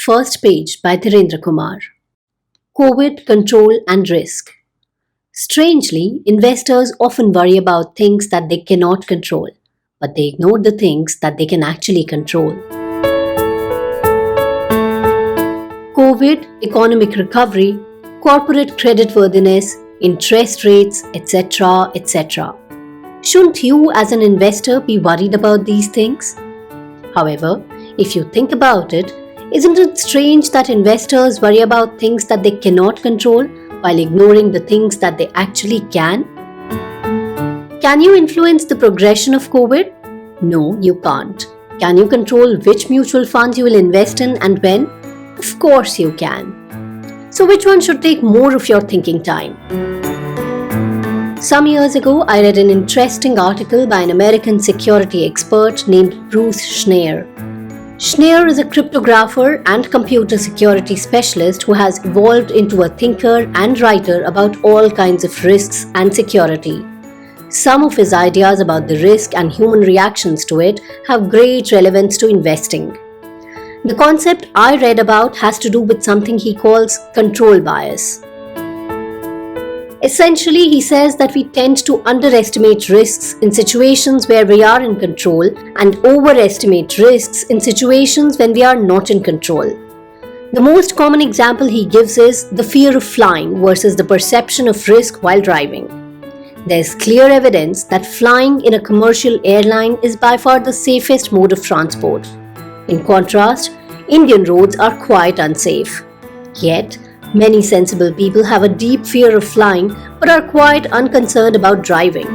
First page by Dhirendra Kumar. COVID control and risk. Strangely, investors often worry about things that they cannot control, but they ignore the things that they can actually control. COVID, economic recovery, corporate creditworthiness, interest rates, etc., etc. Shouldn't you, as an investor, be worried about these things? However, if you think about it, isn't it strange that investors worry about things that they cannot control while ignoring the things that they actually can? Can you influence the progression of COVID? No, you can't. Can you control which mutual fund you will invest in and when? Of course you can. So which one should take more of your thinking time? Some years ago, I read an interesting article by an American security expert named Bruce Schneier. Schneier is a cryptographer and computer security specialist who has evolved into a thinker and writer about all kinds of risks and security. Some of his ideas about the risk and human reactions to it have great relevance to investing. The concept I read about has to do with something he calls control bias. Essentially, he says that we tend to underestimate risks in situations where we are in control and overestimate risks in situations when we are not in control. The most common example he gives is the fear of flying versus the perception of risk while driving. There's clear evidence that flying in a commercial airline is by far the safest mode of transport. In contrast, Indian roads are quite unsafe. Yet, many sensible people have a deep fear of flying but are quite unconcerned about driving.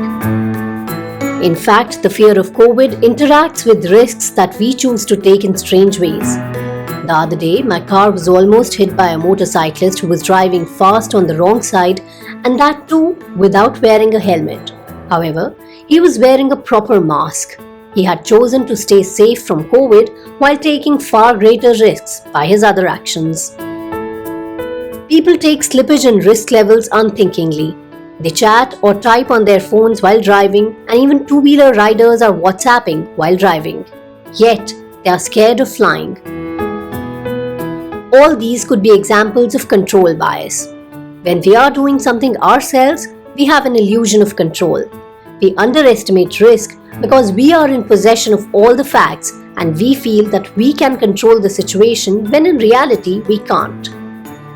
In fact, the fear of COVID interacts with risks that we choose to take in strange ways. The other day, my car was almost hit by a motorcyclist who was driving fast on the wrong side, and that too without wearing a helmet. However, he was wearing a proper mask. He had chosen to stay safe from COVID while taking far greater risks by his other actions. People take slippage in risk levels unthinkingly. They chat or type on their phones while driving, and even two-wheeler riders are WhatsApping while driving. Yet, they are scared of flying. All these could be examples of control bias. When we are doing something ourselves, we have an illusion of control. We underestimate risk because we are in possession of all the facts and we feel that we can control the situation when in reality we can't.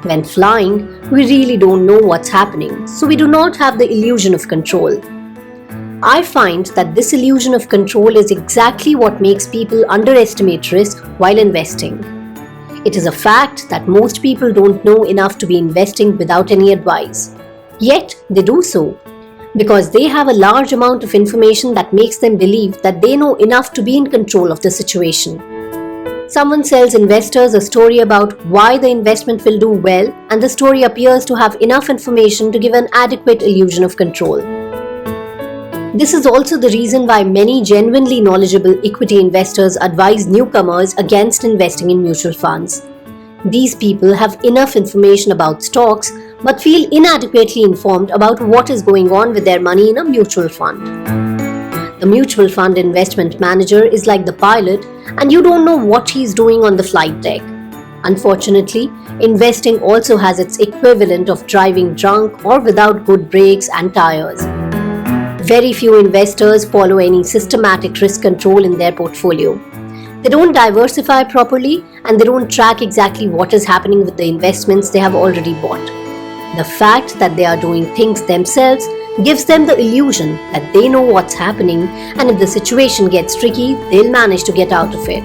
When flying, we really don't know what's happening, so we do not have the illusion of control. I find that this illusion of control is exactly what makes people underestimate risk while investing. It is a fact that most people don't know enough to be investing without any advice. Yet, they do so because they have a large amount of information that makes them believe that they know enough to be in control of the situation. Someone sells investors a story about why the investment will do well, and the story appears to have enough information to give an adequate illusion of control. This is also the reason why many genuinely knowledgeable equity investors advise newcomers against investing in mutual funds. These people have enough information about stocks but feel inadequately informed about what is going on with their money in a mutual fund. The mutual fund investment manager is like the pilot, and you don't know what he's doing on the flight deck. Unfortunately, investing also has its equivalent of driving drunk or without good brakes and tires. Very few investors follow any systematic risk control in their portfolio. They don't diversify properly and they don't track exactly what is happening with the investments they have already bought. The fact that they are doing things themselves gives them the illusion that they know what's happening, and if the situation gets tricky, they'll manage to get out of it.